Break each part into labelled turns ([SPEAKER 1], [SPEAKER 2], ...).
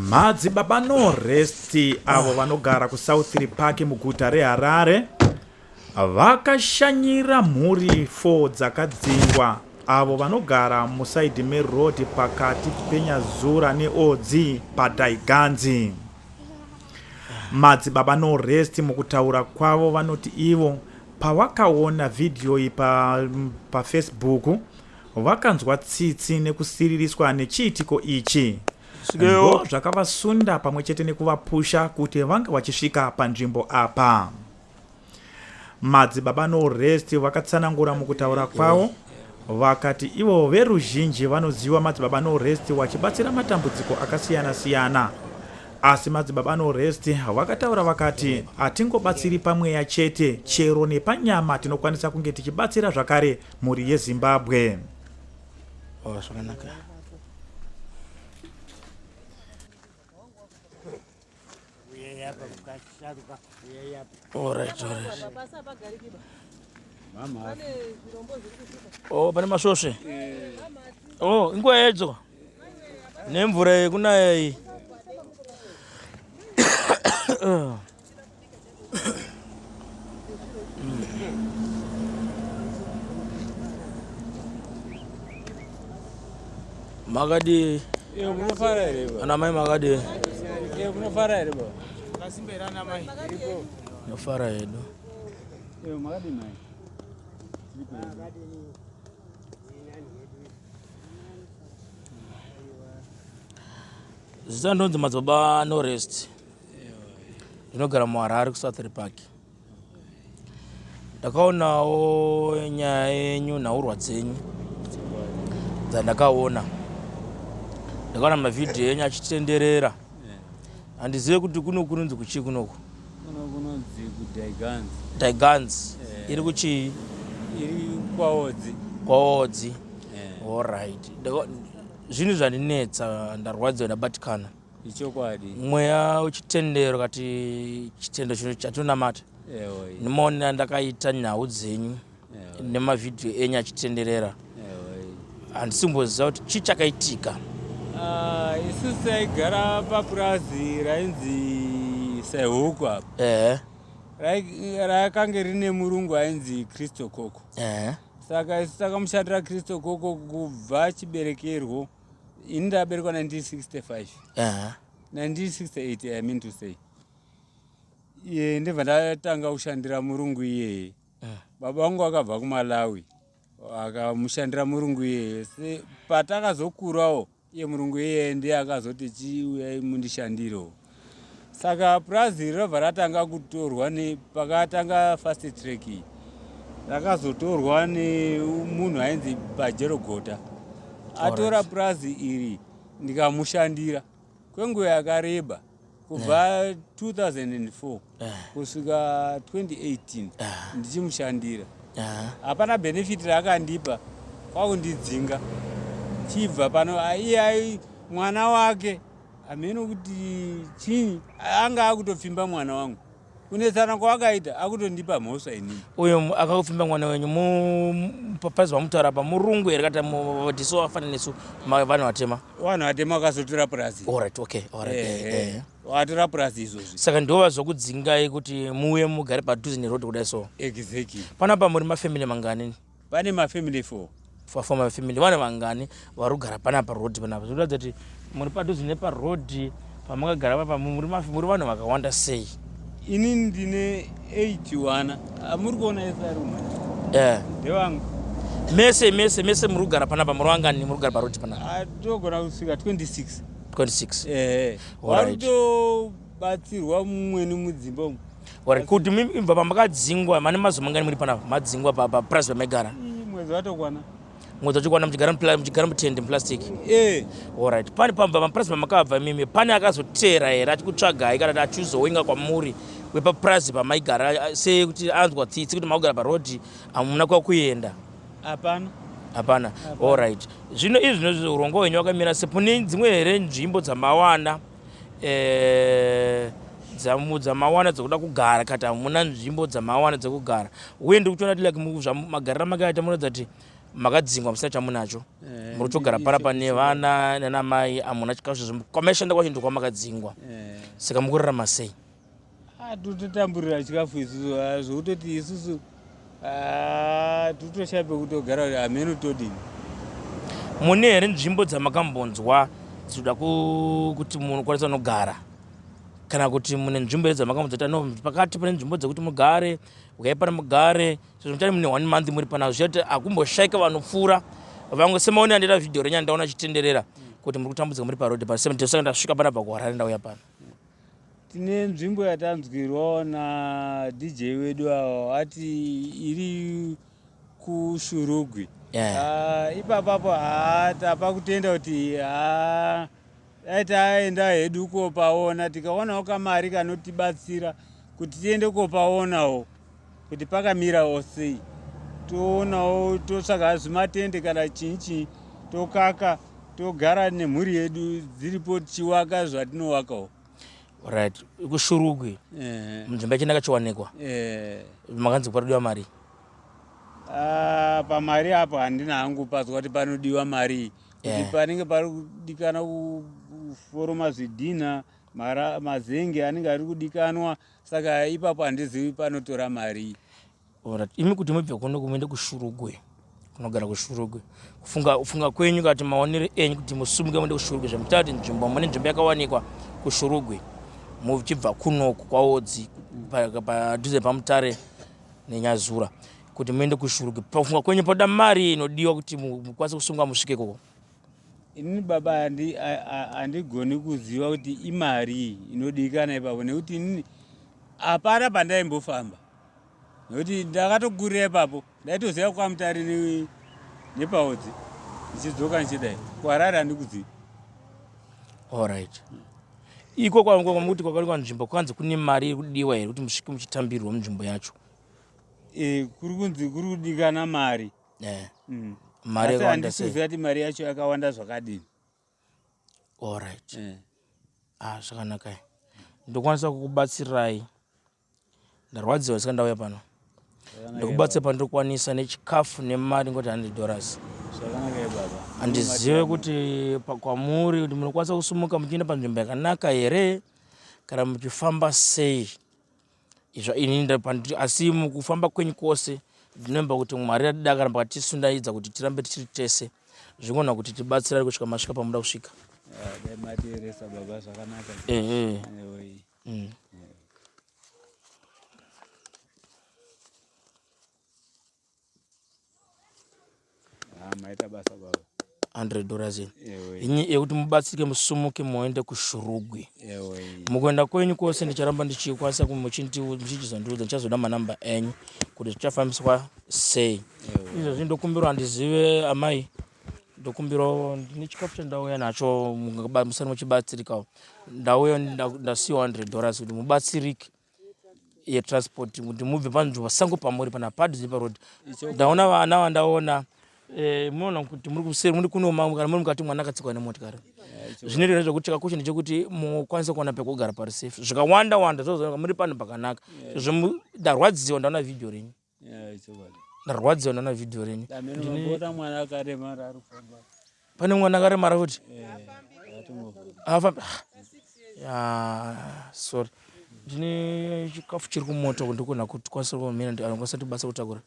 [SPEAKER 1] Madzibaba Norest avo vanogara kuSouth Park muguta reHarare vakashanyira mhuri 4 dzakadzingwa avo vanogara musaidhi meroad pakati penyazura neodzi paDaiganzi. Madzibaba Norest mukutaura kwavo vanoti ivo pavakaona vhidhiyo iyi paFacebook vakanzwa tsitsi nekusiririswa nechiitiko ichi. Ndo zvakavasunda pamwe chete nekuvapusha kuti vanga vachisvika panzvimbo apa. Madzibaba Norest vakatsanangura mukutaura kwavo vakati ivo veruzhinji vanoziva Madzibaba Norest vachibatsira matambudziko akasiyana-siyana. Asi Madzibaba Norest vakataura vakati hatingobatsiri pamweya chete, chero nepanyama tinokwanisa kunge tichibatsira zvakare mhuri yeZimbabwe.
[SPEAKER 2] Oh, pane masvosve. Oh, inguva yedzo. Nemvura yekunaya iyi. Magadi.
[SPEAKER 3] Munofara here baba.
[SPEAKER 2] Ana mai magadi.
[SPEAKER 3] Munofara here baba.
[SPEAKER 4] Kasimbera ana mai.
[SPEAKER 2] Nofara hedu.
[SPEAKER 3] Magadi mai.
[SPEAKER 2] Zandonzi Madzibaba Norest. Ndinogara muHarare kuSouth Park. Ndakaonawo nyaya yenyu nhaurwa dzenyu dzandakaona. Ndakaona mavhidhiyo enyu achitenderera. Handizive kuti kunonzi kuchii kunoku.
[SPEAKER 3] Kunonzi kuDaiganzi.
[SPEAKER 2] Daiganzi. Iri kuchii?
[SPEAKER 3] Iri kwaodzi.
[SPEAKER 2] Kwaodzi. Alright. Zvinhu zvandinetsa ndarwadziwa ndabatikana.
[SPEAKER 3] Ichokwadi.
[SPEAKER 2] Mweya uchitendero kati chitendo chatonamata. Nimaona ndakaita nhau dzenyu nemavhidhiyo enyu achitenderera. Handisimboziva kuti chii chakaitika.
[SPEAKER 3] Isusu taigara papurazi rainzi Saihuku apa. Rakanga rine murungu ainzi Kristo Koko. Saka isu takamushandira Kristo Koko kubva chiberekerwo. Ini ndaberekwa 1965. 1968 I mean to say. Ndibva ndatanga kushandira murungu iyeye. Baba vangu akabva kuMalawi akamushandira murungu iyeye. Patakazokurawo iye murungu iyeye ndiye akazoti chiuyai mundishandirewo. Saka purazi robva ratanga kutorwa pakatanga fast track iyi. Rakazotorwa nemunhu ainzi Pajerogota. Atora purazi iri ndikamushandira kwenguva yakareba kubva 2004 kusvika 2018 ndichimushandira. Hapana benefit raakandipa kwakundidzinga. Chibva pano iye mwana wake ameno kuti chini anga akutopfimba mwana wangu. Kunetsana kwakaita akutondipa mhosva inini.
[SPEAKER 2] Uyo akakupfimba mwana wenyu papazi vamutaura pa murungu here kati muvhadhiso wafanana nesu vanhu vatema.
[SPEAKER 3] Vanhu vatema vakazotora purazi.
[SPEAKER 2] Alright, okay. Alright.
[SPEAKER 3] Watora purazi izvozvi.
[SPEAKER 2] Saka ndova zvokudzingai kuti muuye mugare padhuze neroad kudai so.
[SPEAKER 3] Exactly.
[SPEAKER 2] Panapa muri mafamily mangani?
[SPEAKER 3] Pane mafamily 4.
[SPEAKER 2] For my family vana vangani vari kugara panapa road panapa. Zvinoratidza kuti muri padhuze neparoad pamakagara papa muri vanhu vakawanda sei?
[SPEAKER 3] Ini ndine 81. Amuri kuona esarume. Ndevangu.
[SPEAKER 2] Mese muri kugara panapa muri vangani muri kugara parodi panapa?
[SPEAKER 3] Atogona kusvika 26.
[SPEAKER 2] 26.
[SPEAKER 3] Varitobatsirwa mumwe nemudzimba umu.
[SPEAKER 2] Vari kuti mibva pamakadzingwa mane mazuva mangani muri panapa madzingwa papurazi pamaigara?
[SPEAKER 3] Mwedzi watokwana.
[SPEAKER 2] Mwedzi wachikwana muchigara mutende muplastic? Alright. Pane pamapurazi pamakabva imimi pane akazotera here achikutsvagai kana achizowinga kwamuri wepapurazi pamaigara sekuti anzwa tsitsi kuti makugara parodhi hamuna kwakuenda? Hapana. Alright. Zvino izvi urongwa hwenyu wakamira sepune dzimwe here nzvimbo dzamawana dzamawana dzekuda kugara kati hamuna nzvimbo dzamawana dzekugara? Uye ndiri kuchiona kuti magariro amakaita munoratidza kuti makadzingwa musina chamunacho muri kutogara parapa nevana nanamai hamuna chikafu kwamaishanda kwacho ndokwamakadzingwa saka mukurarama sei?
[SPEAKER 3] Tototamburira chikafu isusu zvokutoti isusu totoshape kutogara kuti hameno todini.
[SPEAKER 2] Mune here nzvimbo dzamakambonzwa dzinoda kuti munhu kwanisa nogara kana kuti mune nzvimbo here dzamakambonzwa no pakati pane nzvimbo dzekuti mugare ukai pana mugare zvinotauri mune 1 month muri pana zviya kuti akumboshaika vanopfuura vamwe semaone andaita vhidhiyo renyaya ndaona chitenderera kuti muri kutambudzika muri parodhi pa 70 saka ndasvika pana pakuharare ndauya pano.
[SPEAKER 3] Tine nzvimbo yatanzwirwawo na DJ wedu avo ati iri kuShurugwi. Ipapapo hapa kutenda kuti dai taenda hedu kopaona tikaonawo kamari kanotibatsira kuti tiende kopaonawo kuti pakamirawo sei, toonawo totsvaga zvimatende kana chinchi tokaka togara nemhuri yedu dziripo tichiwaka zvatinowakawo.
[SPEAKER 2] Right, kuShurugwi nzvimbo yacho ndakachiwanikwa makanzi parodiwa mari.
[SPEAKER 3] Pamari apo handina hangu pazwa kuti panodiwa mari kuti panenge pari kudikana kuforoma zvidhina mazenge anenge ari kudikanwa, saka ipapo handizivi panotora mari.
[SPEAKER 2] Imi kuti mubve kuno kumuende kuShurugwi kunogara kuShurugwi kufunga kwenyu kati maonere enyu kuti musumuke muende kuShurugwi zvamutati nzvimbo mune nzvimbo yakawanikwa kuShurugwi muchibva kunoku kwaodzi padhuze pamutare nenyazura kuti muende kuShurugwi pafunga kwenyu poda mari inodiwa kuti mukwanise kusunga musvike koko?
[SPEAKER 3] Inini baba handigoni kuziva kuti imari inodikana ipapo nekuti inini hapana pandaimbofamba nekuti ndakatokurira ipapo ndaitoziva kwaMutare nepaodzi ndichidzoka ndichidai kuHarare handikuzivi.
[SPEAKER 2] Alright. Iko kwamuti kwakawanikwa nzvimbo kwanzi kune mari iri kudiwa here kuti musvike muchitambirwa munzvimbo yacho?
[SPEAKER 3] Kuri kunzi kuri kudikana mari.
[SPEAKER 2] Mari yakawanda sei?
[SPEAKER 3] Handikuziva kuti mari yacho yakawanda zvakadini.
[SPEAKER 2] Alright. Zvakanaka. Ndokwanisa kukubatsirai. Ndarwadziwa saka ndauya pano. Ndikubatsira pandokwanisa nechikafu nemari ngoti $100.
[SPEAKER 3] Zvakanaka baba.
[SPEAKER 2] Handizive kuti kwamuri kuti munokwanisa kusumuka muchienda panzvimbo yakanaka here kana muchifamba sei. Izvo ini asi mukufamba kwenyu kwose ndinomba kuti Mwari atidakara pakatisundaidza kuti tirambe tichiri tese zvingona kuti tibatsirane kusvika masvika pamuda kusvika.
[SPEAKER 3] Materesa baba zvakanaka. Maita basa baba.
[SPEAKER 2] $100 inyi yekuti mubatsike musumuke muende kuShurugwi. Mukuenda kwenyu kwose ndicharamba ndichikwanisa muchichizondiudza ndichazoda manamba enyu kuti tichafambiswa sei. Izvo zvindokumbirwa handizive amai ndokumbirwa nechikafu chandauya nacho musana muchibatsirikawo ndauya ndasiwa $100 kuti mubatsirike yetransport kuti mubve panzvimbo sango pamuri pana padhuze parodi. Ndaona vana vandaona muona kuti muri kuseri muri kunoma kana muri mukati mwana akatsikwa nemotikari. Zvinoita zvekuti chakakosha ndechekuti mukwanise kuona pekugara pari safe. Zvikawanda wanda zvozoona muri pano pakanaka. Ndarwadziwa ndaona vhidhiyo renyu. Ndarwadziwa ndaona vhidhiyo renyu. Pane mwana akaremara futi? Sorry. Ndine chikafu chiri kumoto ndikona kuti kwanisa kumira ndikwanisa tibasa kutakura.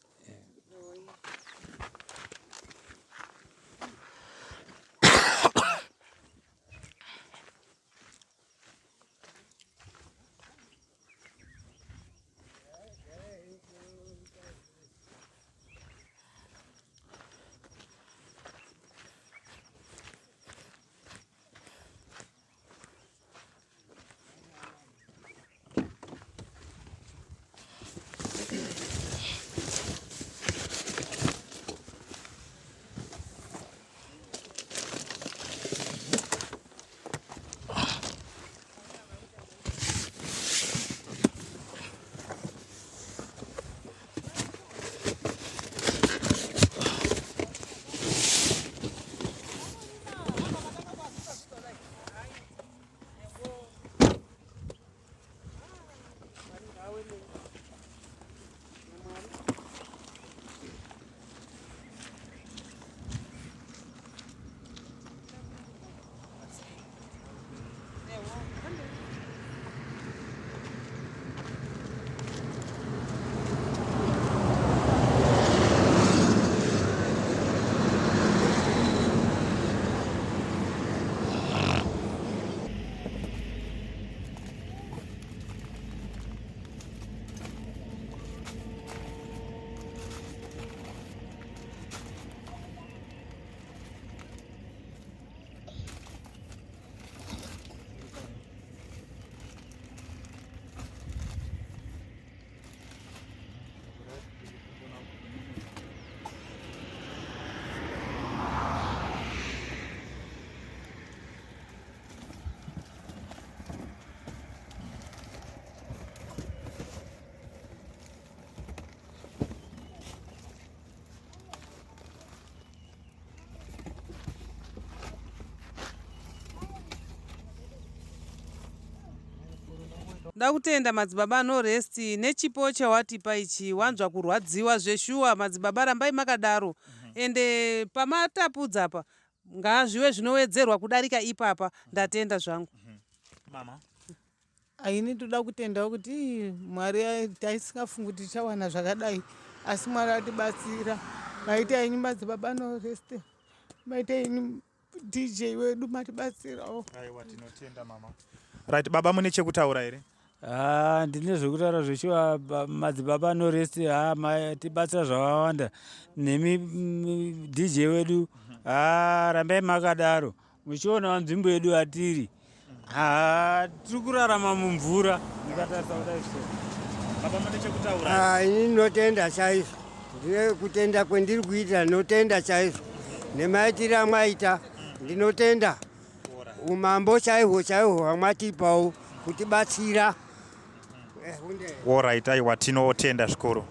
[SPEAKER 4] Ndakutenda Madzibaba Norest nechipo chawatipa ichi. Wanzwa kurwadziwa zveshuwa Madzibaba, rambai makadaro. Ende pamatapudza apa ngazviwe zvinowedzerwa kudarika ipapa. Ndatenda zvangu.
[SPEAKER 1] Mama
[SPEAKER 5] Aini toda kutenda kuti Mwari taisingafungi kuti tichawana zvakadai, asi Mwari atibatsira. Maita ini Madzibaba Norest, maita ini DJ wedu matibatsirawo.
[SPEAKER 1] aiwa tinotenda mama. Right, baba mune chekutaura here?
[SPEAKER 3] Ndine zvekutaura zveshuwa Madzibaba Norest tibatsira zvakawanda nemi DJ wedu. Rambai makadaro muchiona nzvimbo yedu atiri. Tiri kurarama mumvura. Ndikatarisa kudai so.
[SPEAKER 1] Baba mune chekutaura?
[SPEAKER 6] Ini ndinotenda chaizvo. Ndine kutenda kwendiri kuita, ndinotenda chaizvo. Nemaitiro amwaita ndinotenda. Umambo chaihwo hwamatipawo kutibatsira.
[SPEAKER 1] Alright, aiwa tinotenda zvikuru.